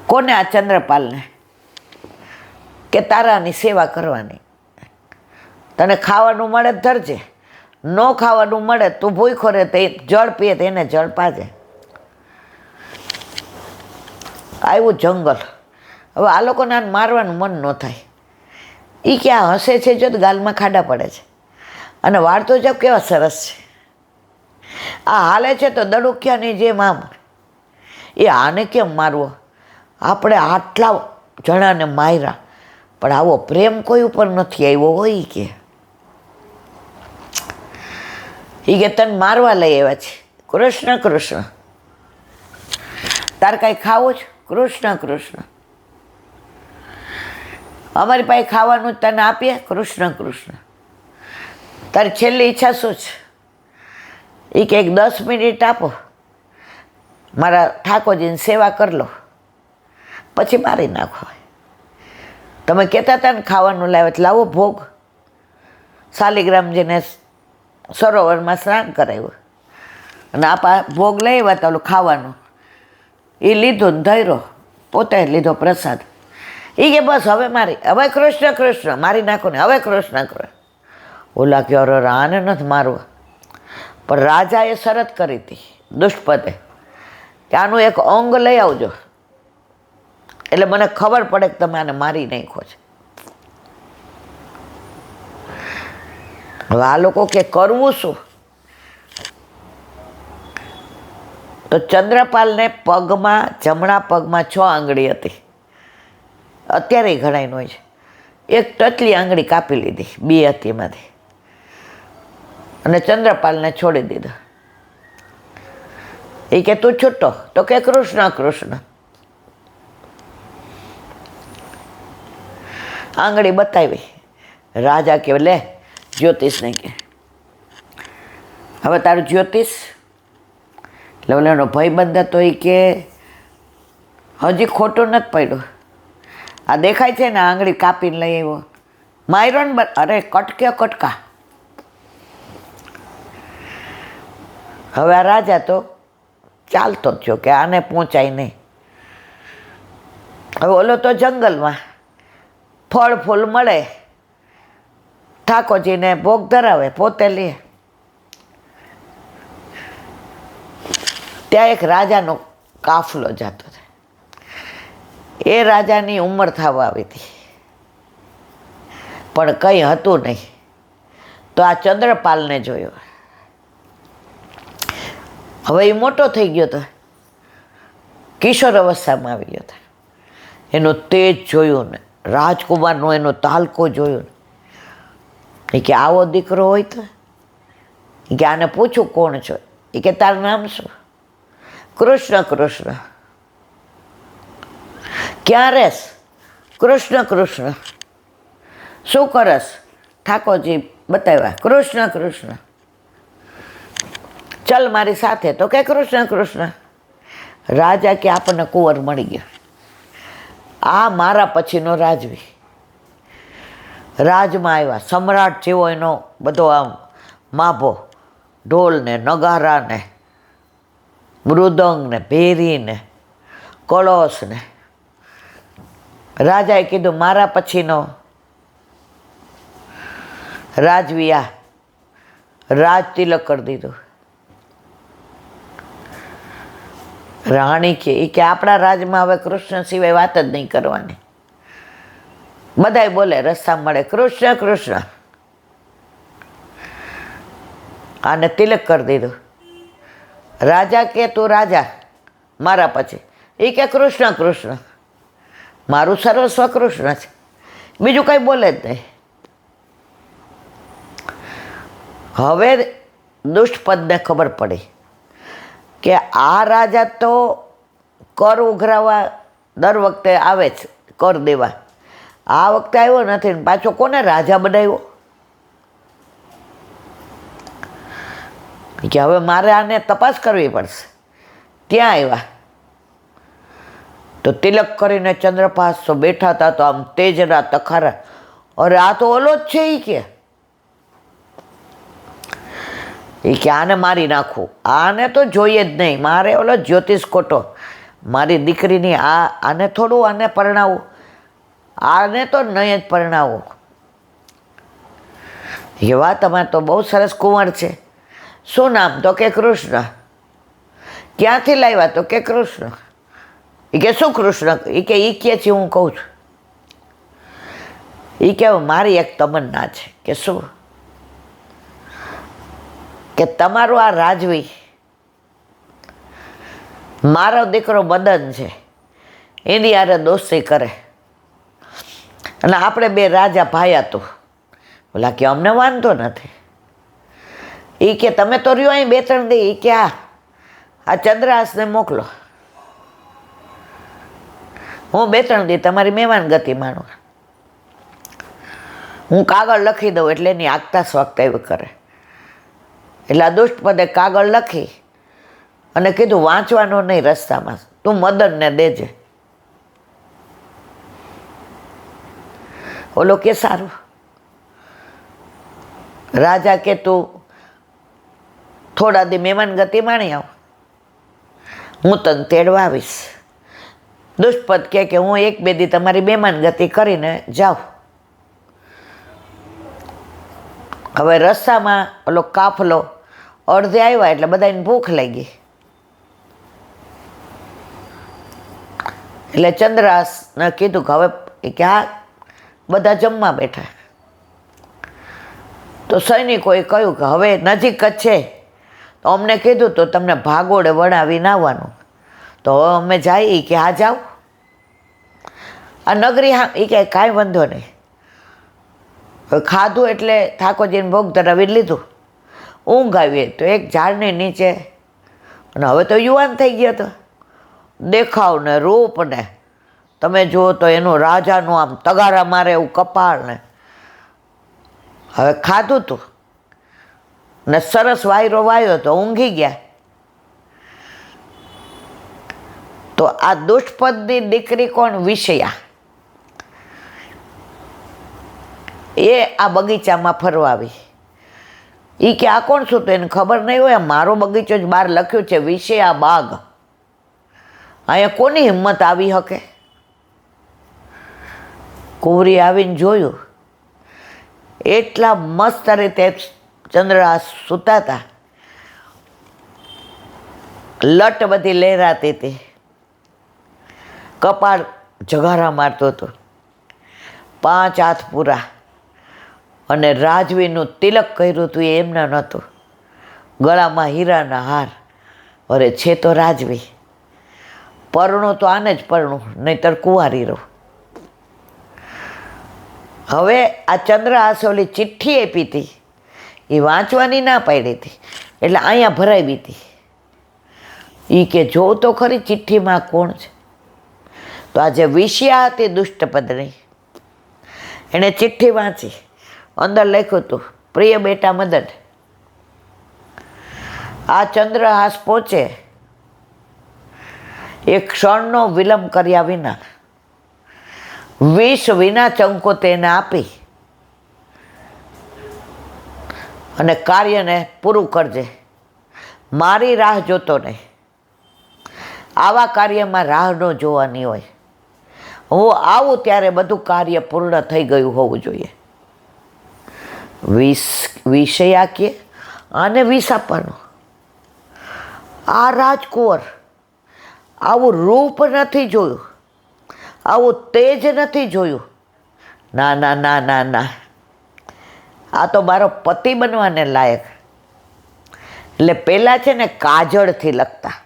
કોને? આ ચંદ્રપાલને, કે તારાની સેવા કરવાની. તને ખાવાનું મળે તો ધરજે, ન ખાવાનું મળે તું ભૂખો રહે તો જળ પીએ તો એને જળ પાજે. આવ્યું જંગલ. હવે આ લોકોને આને મારવાનું મન ન થાય. એ ક્યાં હસે છે, જો ગાલમાં ખાડા પડે છે. અને વાળ તો જબ કેવા સરસ છે. આ હાલે છે તો દડુકિયાની જેમ આમ. એ આને કેમ મારવો? આપણે આટલા જણાને માર્યા, પણ આવો પ્રેમ કોઈ ઉપર નથી આવ્યો હોય કે. એ કે તને મારવા લઈ આવ્યા છે. કૃષ્ણ કૃષ્ણ. તાર કાંઈ ખાવું છે? કૃષ્ણ કૃષ્ણ. અમારી પાસે ખાવાનું તને આપીએ? કૃષ્ણ કૃષ્ણ. તારી છેલ્લી ઈચ્છા શું છે? એ કે 10 મિનિટ આપો, મારા ઠાકોરજીની સેવા કરી લો, પછી મારી નાખો. તમે કહેતા હતા ને ખાવાનું લાવે, લાવો ભોગ. શાલિગ્રામજીને સરોવરમાં સ્નાન કરાવ્યું અને આપા ભોગ લઈ આવ્યા તો ખાવાનું. એ લીધો ને ધૈર્યો, પોતે લીધો પ્રસાદ. એ કે બસ હવે મારી, હવે કૃષ્ણ કૃષ્ણ મારી નાખો ને, હવે કૃષ્ણ કૃષ્ણ. ઓલા કે અરે આને નથી મારવા. પણ રાજાએ શરત કરી હતી દુષ્પદે કે આનું એક અંગ લઈ આવજો, એટલે મને ખબર પડે કે તમે આને મારી નાખો છે. હવે આ લોકો કે કરવું શું? તો ચંદ્રપાલને પગમાં, જમણા પગમાં 6 આંગળી હતી. અત્યારે ઘણાય હોય છે. એક ટચલી આંગળી કાપી લીધી, 2 હતી એમાંથી, અને ચંદ્રપાલને છોડી દીધો. એ કે તું છૂટો, તો કે કૃષ્ણ કૃષ્ણ. આંગળી બતાવી. રાજા કે લે જ્યોતિષને કે હવે તારું જ્યોતિષ. એટલે ઓલાનો ભાઈબંધ હતો એ કે હજી ખોટું નથી પડ્યું. આ દેખાય છે ને આંગળી કાપીને લઈ આવ્યો, માર્યો ને. અરે કટકે કટકા. હવે આ રાજા તો ચાલતો જ છો કે આને પહોંચાય નહીં. હવે ઓલો તો જંગલમાં ફળ ફૂલ મળે, ઠાકોરજીને ભોગ ધરાવે, પોતે લે. ત્યાં એક રાજાનો કાફલો જતો હતો. એ રાજાની ઉંમર થવા આવી હતી, પણ કંઈ હતું નહીં. તો આ ચંદ્રપાલને જોયો. હવે એ મોટો થઈ ગયો હતો, કિશોર અવસ્થામાં આવી ગયો હતો. એનો તેજ જોયું ને, રાજકુમારનો એનો તાલકો જોયો ને. એ કે આવો દીકરો હોય તો, એ કે આને પૂછું કોણ છો? એ કે તારું નામ શું? કૃષ્ણ કૃષ્ણ. ક્યાં રહેશ? કૃષ્ણ કૃષ્ણ. શું કરસ? ઠાકોરજી બતાવ્યા. કૃષ્ણ કૃષ્ણ. ચલ મારી સાથે, તો કે કૃષ્ણ કૃષ્ણ. રાજા કે આપણને કુંવર મળી ગયા. આ મારા પછીનો રાજવી. રાજમાં આવ્યા, સમ્રાટ જેવો એનો બધો આમ માભો, ઢોલ ને નગારા ને મૃદંગ ને ભેરી ને કળશ ને. રાજાએ કીધું મારા પછીનો રાજવી આ. રાજ તિલક કરી દીધું. રાણી કે આપણા રાજમાં હવે કૃષ્ણ સિવાય વાત જ નહીં કરવાની. બધાય બોલે રસ્તા મળે કૃષ્ણ કૃષ્ણ. આને તિલક કરી દીધું. રાજા કે તું રાજા મારા પછી. એ કે કૃષ્ણ કૃષ્ણ. મારું સર્વસ્વ કૃષ્ણ છે, બીજું કંઈ બોલે જ નહીં. હવે દુષ્ટપદને ખબર પડી કે આ રાજા તો કર ઉઘરાવા દર વખતે આવે છે, કર દેવા. આ વખતે આવ્યો નથી ને પાછો કોને રાજા બનાવ્યો? કે હવે મારે આને તપાસ કરવી પડશે. ત્યાં આવ્યા તો તિલક કરીને ચંદ્રપાસ તો બેઠા હતા, તો આમ તેજના તખારા. અરે આ તો ઓલો જ છે. એ કે આને મારી નાખું, આને તો જોઈએ જ નહીં. મારે ઓલો જ્યોતિષ ખોટો, મારી દીકરીની આને થોડું આને પરણાવું, આને તો નહીં જ પરણાવું. એવા તમારે તો બહુ સરસ કુંવર છે. શું નામ? તો કે કૃષ્ણ. ક્યાંથી લાવ્યા? તો કે કૃષ્ણ. એ કે શું કૃષ્ણ? એ કે છે હું કહું છું. એ કે મારી એક તમન્ના છે. કે શું? કે તમારું આ રાજવી મારો દીકરો મદન છે એની હારે દોસ્તી કરે અને આપણે બે રાજા ભાઈ હતું. બોલા કે અમને વાંધો નથી. એ કે તમે તો રહ્યો અહીં 2-3 દી. એ કે આ ચંદ્રહાસને મોકલો, હું 2-3 દી તમારી મહેમાન ગતિ માણું. હું કાગળ લખી દઉં એટલે એની આગતા સ્વાગતા એવી કરે. એટલે આ દુષ્ટપદે કાગળ લખી અને કીધું વાંચવાનો નહીં રસ્તામાં, તું મદનને દેજે. ઓલો કે સારું. રાજા કે તું થોડા દી મહેમાન ગતિ માણી આવ, હું તને તેડવા આવીશ. દુષ્ટપદ કે હું 1-2 દી તમારી મહેમાન ગતિ કરીને જાઉં. હવે રસ્તામાં ઓલો કાફલો અડધે આવ્યા એટલે બધાને ભૂખ લાગી. એટલે ચંદ્રહાસને કીધું કે હવે કે બધા જમવા બેઠા. તો સૈનિકોએ કહ્યું કે હવે નજીક જ છે, તો અમને કીધું તો તમને ભાગોળે વળાવીને આવવાનું, તો હવે અમે જઈએ. કે જાઓ આ નગરી. હા. એ કે કાંઈ વાંધો નહીં. ખાધું એટલે ઠાકોરજીને ભોગ ધરાવી લીધું. ઊંઘ આવી તો એક ઝાડની નીચે, અને હવે તો યુવાન થઈ ગયો હતો, દેખાવ ને રૂપ ને તમે જુઓ તો એનું રાજાનું આમ તગારા મારે એવું કપાળ ને. હવે ખાધું તું ને સરસ વાયરો વાયો તો ઊંઘી ગયા. તો આ દુષ્ટપદની દીકરી કોણ? વિષયા. એ આ બગીચામાં ફરવા આવી. એ કે આ કોણ? શું? તો એને ખબર નહીં હોય, મારો બગીચો જ બહાર લખ્યું છે વિષયા બાગ. અહીંયા કોની હિંમત આવી શકે? કુંવરી આવીને જોયું, એટલા મસ્ત રીતે ચંદ્રહાસ સૂતા હતા. લટ બધી લહેરાતી હતી, કપાળ જગારા મારતો હતો, 5 હાથ પૂરા, અને રાજવીનું તિલક કર્યું હતું એ એમના નહોતું, ગળામાં હીરાના હાર. અરે છે તો રાજવી, પરણું તો આને જ પરણું, નહીંતર કુંવારી રહું. હવે આ ચંદ્રહાસ ઓલી ચિઠ્ઠી આપી હતી એ વાંચવાની ના પાડી હતી, એટલે અહીંયા ભરાવી હતી. એ કે જોઉં તો ખરી ચિઠ્ઠીમાં કોણ છે. તો આ જે વિષયા હતી દુષ્ટપદની, એણે ચિઠ્ઠી વાંચી. અંદર લખ્યું હતું, પ્રિય બેટા મદન, આ ચંદ્રહાસ પહોંચે એક ક્ષણનો વિલંબ કર્યા વિના 20 વિના ચંકો તેને આપી અને કાર્યને પૂરું કરજે. મારી રાહ જોતો નહીં. આવા કાર્યમાં રાહ ન જોવાની હોય. હું આવું ત્યારે બધું કાર્ય પૂર્ણ થઈ ગયું હોવું જોઈએ. વિષયા કે આને વિષ આપવાનું. આ રાજકુંવર આવું રૂપ નથી જોયું, આવું તેજ નથી જોયું. ના ના ના ના ના, આ તો મારો પતિ બનવાને લાયક. એટલે પહેલાં છે ને કાજળથી લખતા,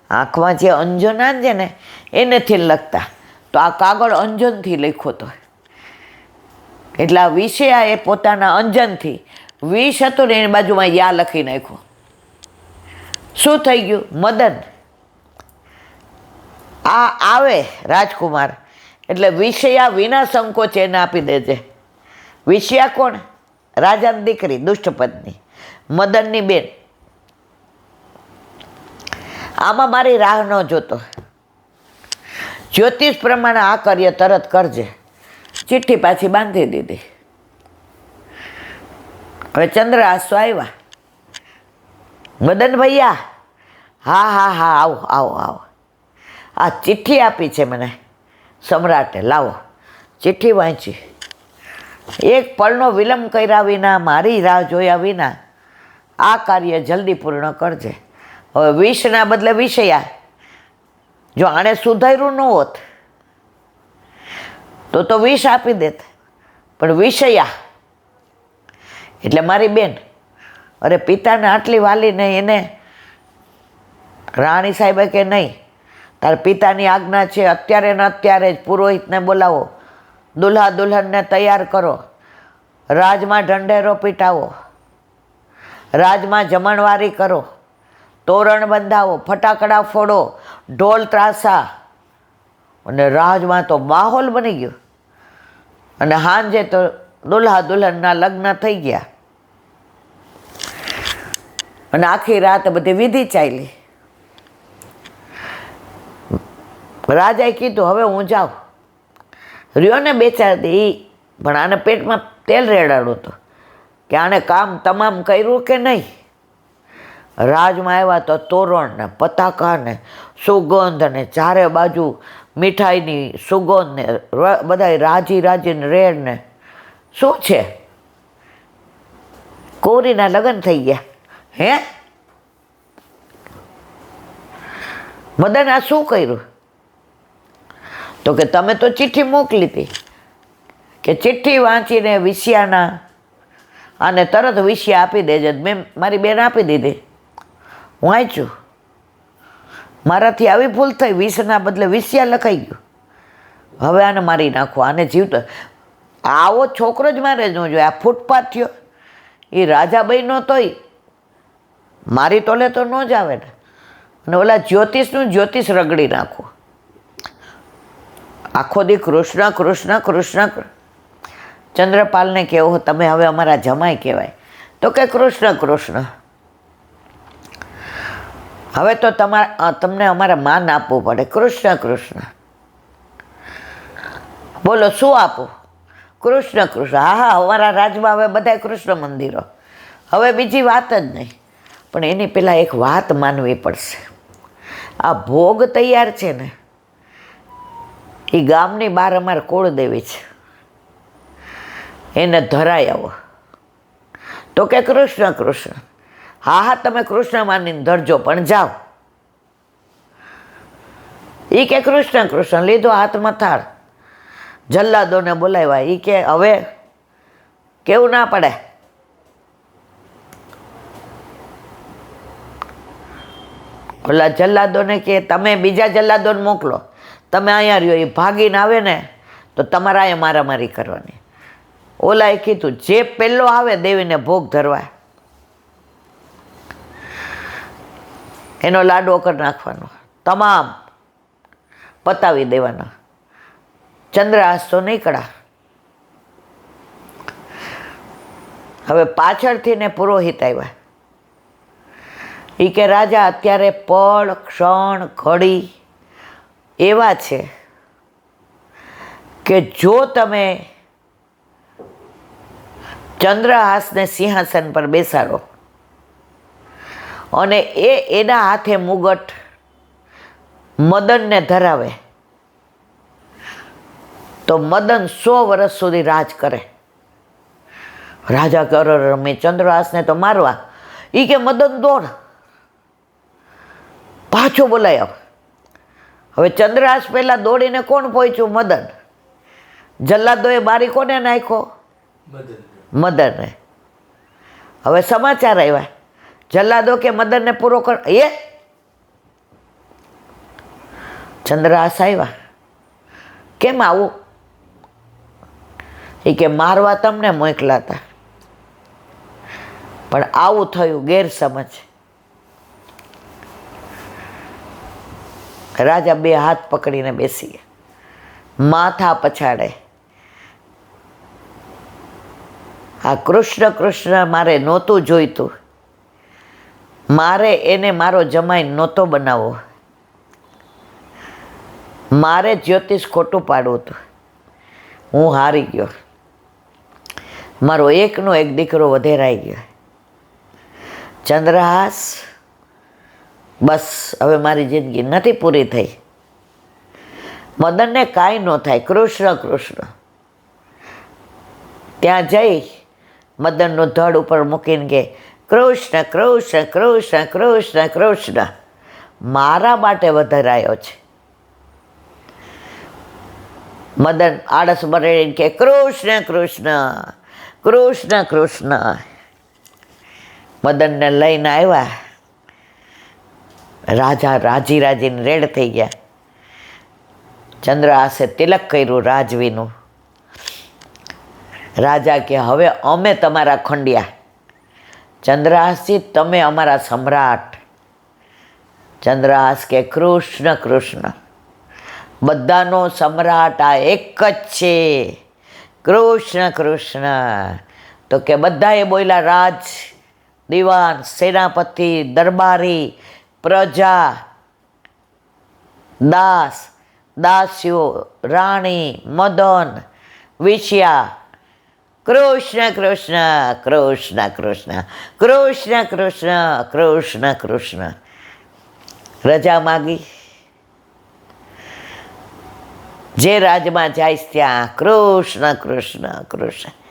આંખમાં જે અંજન છે ને એનેથી લખતા. તો આ કાગળ અંજનથી લખ્યો હતો. એટલે આ વિષયા એ પોતાના અંજનથી વિષ હતું ને એની બાજુમાં યા લખી નાખ્યું. શું થઈ ગયું? મદન આ આવે રાજકુમાર એટલે વિષયા વિના સંકોચ એને આપી દેજે. વિષયા કોણ? રાજાની દીકરી, દુષ્ટપત્ની, મદનની બેન. આમાં મારી રાહ ન જોતો, જ્યોતિષ પ્રમાણે આ કાર્ય તરત કરજે. ચિઠ્ઠી પાછી બાંધી દીધી. હવે ચંદ્રહાસો આવ્યા. મદન ભૈયા, હા હા હા, આવો આવો આવો. આ ચિઠ્ઠી આપી છે મને સમ્રાટે, લાવો ચિઠ્ઠી વાંચી. એક પળનો વિલંબ કર્યા વિના, મારી રાહ જોયા વિના આ કાર્ય જલ્દી પૂર્ણ કરજે. હવે વિષના બદલે વિષયા. જો આણે સુધાર્યું ન હોત તો વિષ આપી દેત, પણ વિષયા એટલે મારી બેન. અરે પિતાને આટલી વાલીને એને રાણી સાહેબે કે નહીં, તાર પિતાની આજ્ઞા છે, અત્યારે ને અત્યારે જ પુરોહિતને બોલાવો, દુલ્હા દુલ્હનને તૈયાર કરો, રાજમાં ઢંઢેરો પીટાવો, રાજમાં જમણવારી કરો, તોરણ બંધાવો, ફટાકડા ફોડો, ઢોલ ત્રાસા, અને રાજમાં તો માહોલ બની ગયો. અને સાંજે તો દુલ્હા દુલ્હનના લગ્ન થઈ ગયા અને આખી રાત બધી વિધિ ચાલી. રાજાએ કીધું હવે હું જાઉં. રહ્યો ને 2-4 દી, પણ આને પેટમાં તેલ રેડાડું હતું કે આણે કામ તમામ કર્યું કે નહીં. રાજમાં આવ્યા તો તોરણ ને પતાકા ને સુગંધ ને ચારે બાજુ મીઠાઈની સુગંધ ને બધા રાજી રાજીને રેડ ને. શું છે, કોરીના લગ્ન થઈ ગયા. હે મદન, આ શું કર્યું? તો કે તમે તો ચિઠ્ઠી મોકલી હતી કે ચિઠ્ઠી વાંચીને વિષયાના અને તરત વિષયા આપી દેજે. મેં મારી બેન આપી દીધી, વાંચ્યું, મારાથી આવી ભૂલ થઈ, વિષના બદલે વિષયા લખાઈ ગયું. હવે આને મારી નાખો, આને જીવતો. આવો છોકરો જ મારે ન જોઈએ. આ ફૂટપાથ થયો, એ રાજાબાઈ નો તોય મારી તોલે તો ન જ આવે ને. અને ઓલા જ્યોતિષનું જ્યોતિષ રગડી નાખો. આખો દી કૃષ્ણ કૃષ્ણ કૃષ્ણ. ચંદ્રપાલને કહેવો તમે હવે અમારા જમાઈ કહેવાય, તો કે કૃષ્ણ કૃષ્ણ. હવે તો તમને અમારે માન આપવું પડે, કૃષ્ણ કૃષ્ણ. બોલો શું આપું? કૃષ્ણ કૃષ્ણ. હા, અમારા રાજમાં હવે બધા કૃષ્ણ મંદિરો, હવે બીજી વાત જ નહીં. પણ એની પહેલાં એક વાત માનવી પડશે. આ ભોગ તૈયાર છે ને, એ ગામની બહાર અમારે કુળદેવી છે, એને ધરાઈ આવો. તો કે કૃષ્ણ કૃષ્ણ. હા, તમે કૃષ્ણ માનીને ધરજો, પણ જાઓ. એ કે કૃષ્ણ કૃષ્ણ. લીધો હાથમાં થાળ, જલ્લાદોને બોલાવ્યા. એ કે હવે કેવું ના પડે. ઓલા જલ્લાદોને કે તમે બીજા જલ્લાદોને મોકલો, તમે અહીંયા રહ્યો. એ ભાગીને આવે ને તો તમારે અહીંયા મારામારી કરવાની. ઓલાએ કીધું જે પહેલો આવે દેવીને ભોગ ધરવા, એનો લાડવો કરી નાખવાનો, તમામ પતાવી દેવાનો. ચંદ્રહાસ તો નીકળ્યા. હવે પાછળથી ને પુરોહિત આવ્યા. એ કે રાજા અત્યારે પળ ક્ષણ ઘડી એવા છે કે જો તમે ચંદ્રહાસને સિંહાસન પર બેસાડો અને એના હાથે મુગટ મદનને ધરાવે તો મદન 100 વર્ષ સુધી રાજ કરે. રાજા કરે મેં ચંદ્રહાસને તો મારવા. એ કે મદન દોડ, પાછો બોલાય આવ. હવે ચંદ્રહાસ પહેલા દોડીને કોણ પહોંચ્યું? મદન. જલ્લાદોએ બારી કોને નાખ્યો? મદનને. હવે સમાચાર આવ્યા, જલ્લાદો કે મદનને પૂરો કર. ચંદ્રહાસ આવ્યા, કેમ આવું? એ કે મારવા તમને મોકલા હતા, પણ આવું થયું, ગેરસમજ. રાજા 2 હાથ પકડીને બેસી ગયા, માથા પછાડે. આ કૃષ્ણ કૃષ્ણ મારે નહોતું જોઈતું, મારે એને મારો જમાઈ નહોતો બનાવવો, મારે જ્યોતિષ ખોટું પાડવું હતું. હું હારી ગયો, મારો એકનો એક દીકરો વધેરાઈ ગયો. ચંદ્રહાસ, બસ હવે મારી જિંદગી નથી પૂરી થઈ. મદનને કાંઈ ન થાય, કૃષ્ણ કૃષ્ણ. ત્યાં જઈ મદનનું ધડ ઉપર મૂકીને કે કૃષ્ણ કૃષ્ણ કૃષ્ણ કૃષ્ણ કૃષ્ણ મારા માટે વધારાયો છે. મદન આળસ ભરીને કે કૃષ્ણ કૃષ્ણ કૃષ્ણ કૃષ્ણ. મદનને લઈને આવ્યા. રાજા રાજી રાજીને રેડ થઈ ગયા. ચંદ્રહાસે તિલક કર્યું રાજવીનું. રાજા કે હવે અમે તમારા ખંડિયા. ચંદ્રહાસજી તમે અમારા સમ્રાટ. ચંદ્રહાસ કે કૃષ્ણ કૃષ્ણ બધાનો સમ્રાટ આ એક જ છે, કૃષ્ણ કૃષ્ણ. તો કે બધાએ બોલ્યા રાજ, દિવાન, સેનાપતિ, દરબારી, પ્રજા, દાસ, દાસીઓ, રાણી, મદન, વિષ્યા, કૃષ્ણ કૃષ્ણ કૃષ્ણ કૃષ્ણ કૃષ્ણ કૃષ્ણ કૃષ્ણ કૃષ્ણ. રજા માગી. જે રાજમાં જાય ત્યાં કૃષ્ણ કૃષ્ણ કૃષ્ણ.